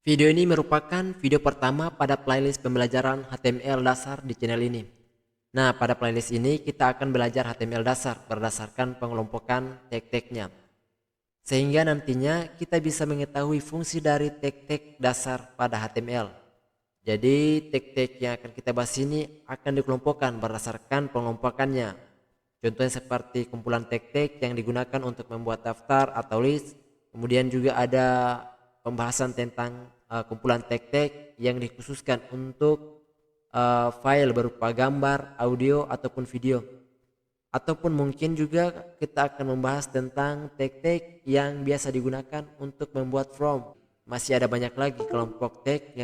Video ini merupakan video pertama pada playlist pembelajaran HTML dasar di channel ini. Nah, pada playlist ini kita akan belajar HTML dasar berdasarkan pengelompokan tag-tagnya. Sehingga nantinya kita bisa mengetahui fungsi dari tag-tag dasar pada HTML. Jadi tag-tag yang akan kita bahas ini akan dikelompokkan berdasarkan pengelompokannya. Contohnya seperti kumpulan tag-tag yang digunakan untuk membuat daftar atau list. Kemudian juga ada pembahasan tentang kumpulan tag-tag yang dikhususkan untuk file berupa gambar, audio ataupun video. Ataupun mungkin juga kita akan membahas tentang tag-tag yang biasa digunakan untuk membuat form. Masih ada banyak lagi kelompok tag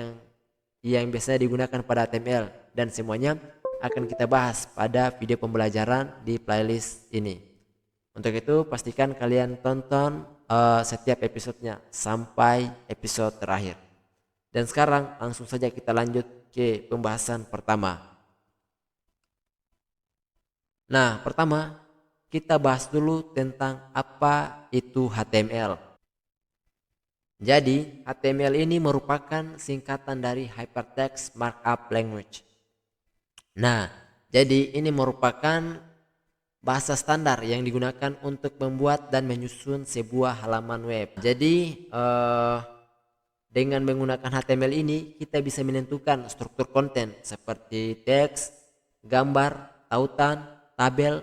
yang biasa digunakan pada HTML, dan semuanya akan kita bahas pada video pembelajaran di playlist ini. Untuk itu pastikan kalian tonton setiap episodenya sampai episode terakhir. Dan sekarang langsung saja kita lanjut ke pembahasan pertama. Nah, pertama kita bahas dulu tentang apa itu HTML. Jadi, HTML ini merupakan singkatan dari Hypertext Markup Language. Nah, jadi ini merupakan bahasa standar yang digunakan untuk membuat dan menyusun sebuah halaman web. Jadi, dengan menggunakan HTML ini kita bisa menentukan struktur konten seperti teks, gambar, tautan, tabel,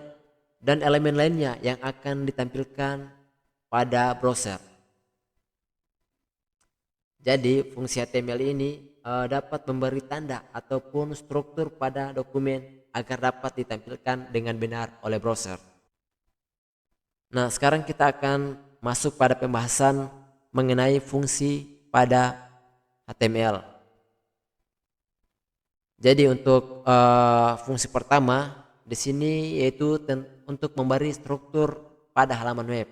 dan elemen lainnya yang akan ditampilkan pada browser. Jadi fungsi HTML ini dapat memberi tanda ataupun struktur pada dokumen agar dapat ditampilkan dengan benar oleh browser. Nah, sekarang kita akan masuk pada pembahasan mengenai fungsi pada HTML. Jadi untuk fungsi pertama di sini yaitu untuk memberi struktur pada halaman web.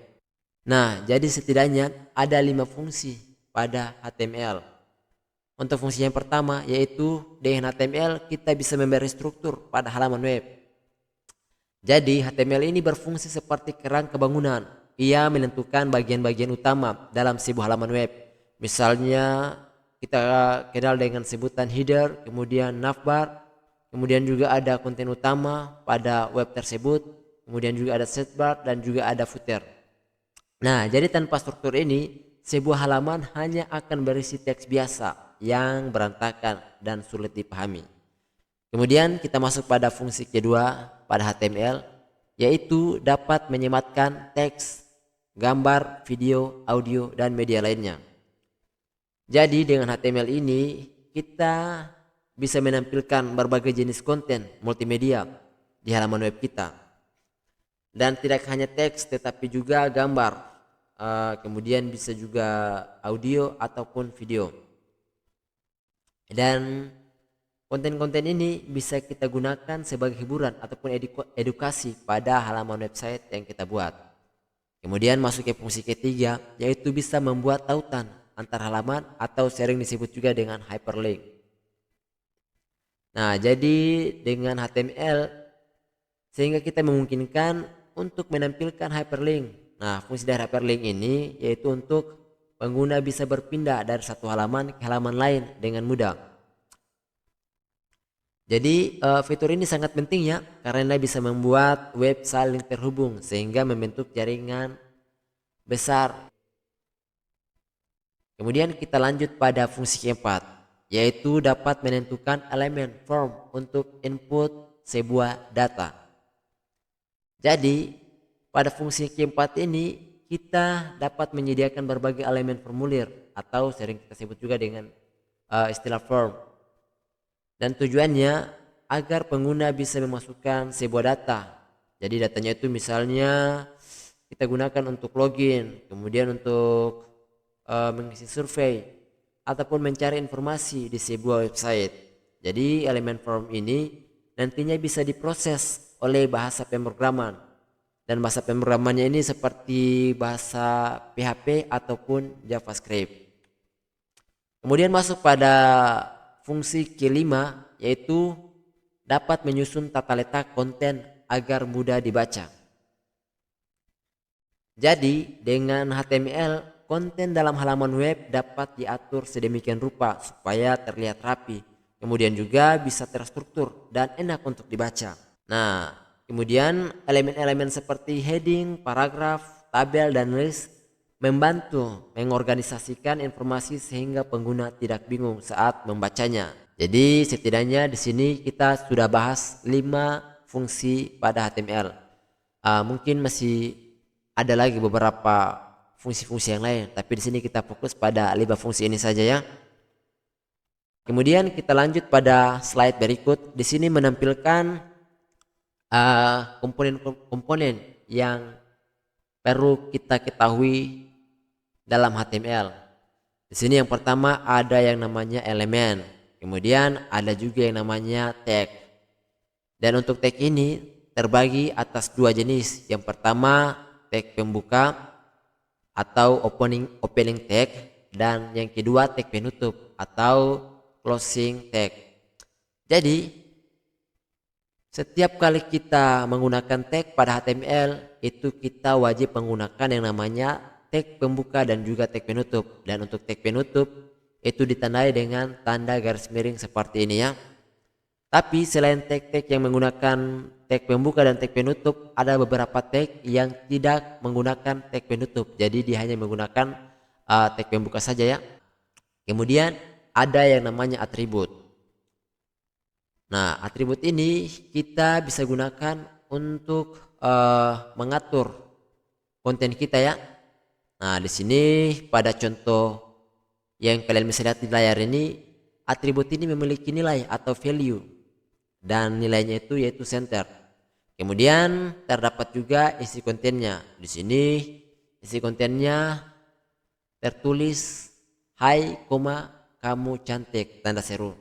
Nah, jadi setidaknya ada 5 fungsi pada HTML. Untuk fungsi yang pertama yaitu dengan HTML kita bisa memberi struktur pada halaman web. Jadi HTML ini berfungsi seperti kerang kebangunan. Ia menentukan bagian-bagian utama dalam sebuah halaman web. Misalnya kita kenal dengan sebutan header, kemudian navbar, kemudian juga ada konten utama pada web tersebut, kemudian juga ada sidebar dan juga ada footer. Nah, jadi tanpa struktur ini sebuah halaman hanya akan berisi teks biasa yang berantakan dan sulit dipahami. Kemudian kita masuk pada fungsi kedua pada HTML, yaitu dapat menyematkan teks, gambar, video, audio, dan media lainnya. Jadi dengan HTML ini kita bisa menampilkan berbagai jenis konten multimedia di halaman web kita. Dan tidak hanya teks tetapi juga gambar. Kemudian bisa juga audio ataupun video. Dan konten-konten ini bisa kita gunakan sebagai hiburan ataupun edukasi pada halaman website yang kita buat. Kemudian masuk ke fungsi ketiga, yaitu bisa membuat tautan antar halaman atau sering disebut juga dengan hyperlink. Nah, jadi dengan HTML sehingga kita memungkinkan untuk menampilkan hyperlink. Nah, fungsi dari hyperlink ini yaitu untuk pengguna bisa berpindah dari satu halaman ke halaman lain dengan mudah. Jadi fitur ini sangat penting ya, karena bisa membuat web saling terhubung sehingga membentuk jaringan besar. Kemudian kita lanjut pada fungsi keempat, yaitu dapat menentukan elemen form untuk input sebuah data. Jadi pada fungsi keempat ini kita dapat menyediakan berbagai elemen formulir atau sering kita sebut juga dengan istilah form. Dan tujuannya agar pengguna bisa memasukkan sebuah data. Jadi datanya itu misalnya kita gunakan untuk login, kemudian untuk mengisi survei ataupun mencari informasi di sebuah website. Jadi elemen form ini nantinya bisa diproses oleh bahasa pemrograman. Dan bahasa pemrogramannya ini seperti bahasa PHP ataupun JavaScript. Kemudian masuk pada fungsi kelima, yaitu dapat menyusun tata letak konten agar mudah dibaca. Jadi dengan HTML konten dalam halaman web dapat diatur sedemikian rupa supaya terlihat rapi. Kemudian juga bisa terstruktur dan enak untuk dibaca. Nah, kemudian elemen-elemen seperti heading, paragraf, tabel, dan list membantu mengorganisasikan informasi sehingga pengguna tidak bingung saat membacanya. Jadi setidaknya di sini kita sudah bahas 5 fungsi pada HTML. Mungkin masih ada lagi beberapa fungsi-fungsi yang lain, tapi di sini kita fokus pada 5 fungsi ini saja ya. Kemudian kita lanjut pada slide berikut. Di sini menampilkan komponen-komponen yang perlu kita ketahui dalam HTML. Di sini yang pertama ada yang namanya elemen, kemudian ada juga yang namanya tag. Dan untuk tag ini terbagi atas 2 jenis. Yang pertama tag pembuka atau opening tag, dan yang kedua tag penutup atau closing tag. Jadi setiap kali kita menggunakan tag pada HTML itu kita wajib menggunakan yang namanya tag pembuka dan juga tag penutup. Dan untuk tag penutup itu ditandai dengan tanda garis miring seperti ini ya. Tapi selain tag-tag yang menggunakan tag pembuka dan tag penutup, ada beberapa tag yang tidak menggunakan tag penutup. Jadi dia hanya menggunakan tag pembuka saja ya. Kemudian ada yang namanya atribut. Nah, atribut ini kita bisa gunakan untuk mengatur konten kita ya. Nah, di sini pada contoh yang kalian bisa lihat di layar ini, atribut ini memiliki nilai atau value dan nilainya itu yaitu center. Kemudian terdapat juga isi kontennya. Di sini isi kontennya tertulis hai, kamu cantik, tanda seru.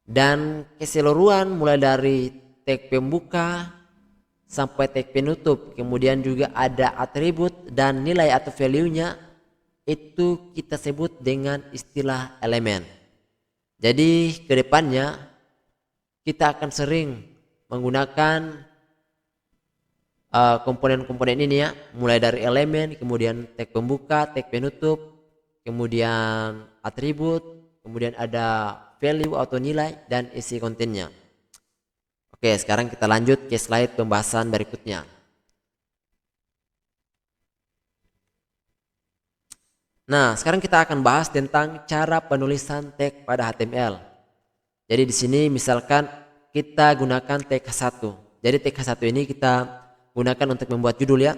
Dan keseluruhan mulai dari tag pembuka sampai tag penutup, kemudian juga ada atribut dan nilai atau value-nya, itu kita sebut dengan istilah elemen. Jadi kedepannya kita akan sering menggunakan komponen-komponen ini ya, mulai dari elemen, kemudian tag pembuka, tag penutup, kemudian atribut, kemudian ada value atau nilai, dan isi kontennya. Oke, sekarang kita lanjut ke slide pembahasan berikutnya. Nah, sekarang kita akan bahas tentang cara penulisan tag pada HTML. Jadi di sini misalkan kita gunakan tag H1. Jadi tag H1 ini kita gunakan untuk membuat judul ya.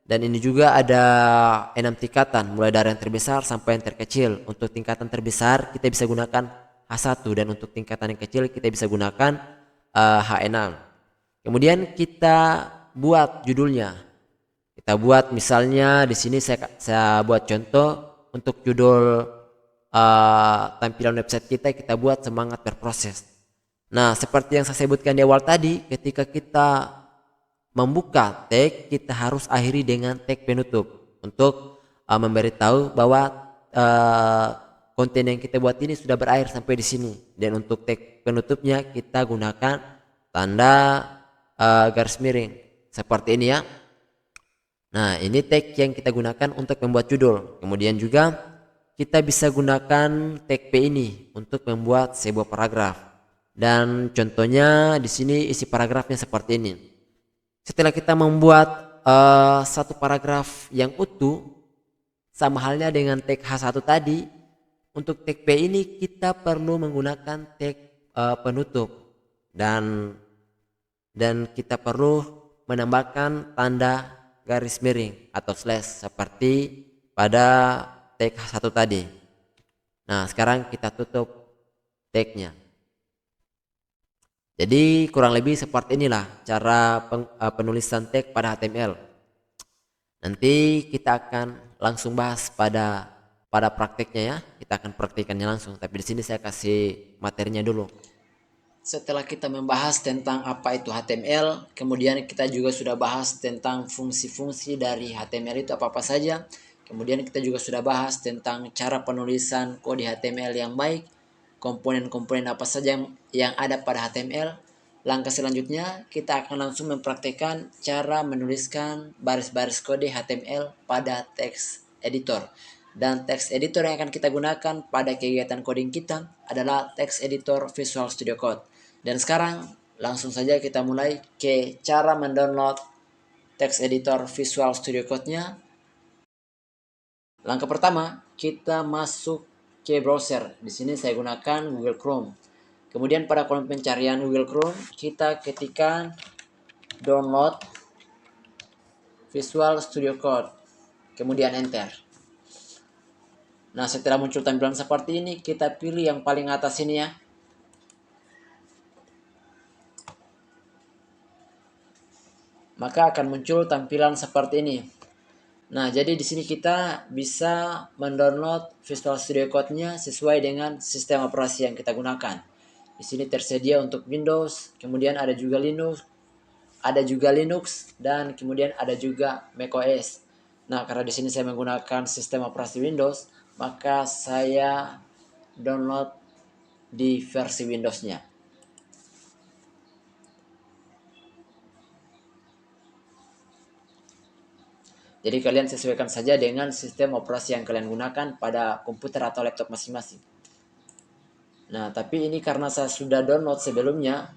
Dan ini juga ada 6 tingkatan, mulai dari yang terbesar sampai yang terkecil. Untuk tingkatan terbesar kita bisa gunakan H1, dan untuk tingkatan yang kecil kita bisa gunakan H6. Kemudian kita buat judulnya. Kita buat misalnya di sini saya buat contoh untuk judul tampilan website kita buat semangat berproses. Nah, seperti yang saya sebutkan di awal tadi, ketika kita membuka tag, kita harus akhiri dengan tag penutup untuk memberitahu bahwa konten yang kita buat ini sudah berakhir sampai di sini. Dan untuk tag penutupnya kita gunakan tanda garis miring seperti ini ya. Nah, ini tag yang kita gunakan untuk membuat judul. Kemudian juga kita bisa gunakan tag P ini untuk membuat sebuah paragraf. Dan contohnya di sini isi paragrafnya seperti ini. Setelah kita membuat satu paragraf yang utuh, sama halnya dengan tag H1 tadi, untuk tag P ini kita perlu menggunakan tag penutup, dan kita perlu menambahkan tanda garis miring atau slash seperti pada tag H1 tadi. Nah, sekarang kita tutup tagnya. Jadi kurang lebih seperti inilah cara penulisan tag pada HTML. Nanti kita akan langsung bahas pada prakteknya ya. Kita akan praktikannya langsung. Tapi di sini saya kasih materinya dulu. Setelah kita membahas tentang apa itu HTML, kemudian kita juga sudah bahas tentang fungsi-fungsi dari HTML itu apa-apa saja. Kemudian kita juga sudah bahas tentang cara penulisan kode HTML yang baik, komponen-komponen apa saja yang ada pada HTML. Langkah selanjutnya kita akan langsung mempraktekkan cara menuliskan baris-baris kode HTML pada teks editor. Dan text editor yang akan kita gunakan pada kegiatan coding kita adalah text editor Visual Studio Code. Dan sekarang langsung saja kita mulai ke cara mendownload text editor Visual Studio Code-nya. Langkah pertama, kita masuk ke browser. Di sini saya gunakan Google Chrome. Kemudian pada kolom pencarian Google Chrome, kita ketikkan download Visual Studio Code. Kemudian enter. Nah, setelah muncul tampilan seperti ini, kita pilih yang paling atas ini ya. Maka akan muncul tampilan seperti ini. Nah, jadi di sini kita bisa mendownload Visual Studio Code-nya sesuai dengan sistem operasi yang kita gunakan. Di sini tersedia untuk Windows, kemudian ada juga Linux, dan kemudian ada juga macOS. Nah, karena di sini saya menggunakan sistem operasi Windows, maka saya download di versi Windows-nya. Jadi kalian sesuaikan saja dengan sistem operasi yang kalian gunakan pada komputer atau laptop masing-masing. Nah, tapi ini karena saya sudah download sebelumnya,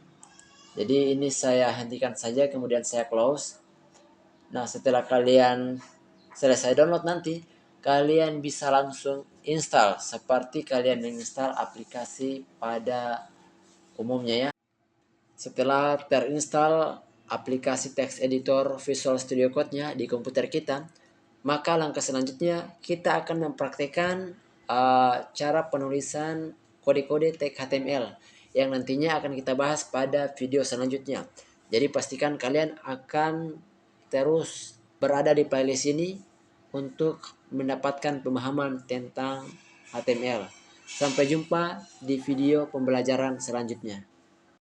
jadi ini saya hentikan saja, kemudian saya close. Nah, setelah kalian selesai download nanti, kalian bisa langsung install seperti kalian menginstal aplikasi pada umumnya ya. Setelah terinstall aplikasi text editor Visual Studio Code-nya di komputer kita, maka langkah selanjutnya kita akan mempraktekkan cara penulisan kode-kode tag HTML yang nantinya akan kita bahas pada video selanjutnya. Jadi pastikan kalian akan terus berada di playlist ini untuk mendapatkan pemahaman tentang HTML. Sampai jumpa di video pembelajaran selanjutnya.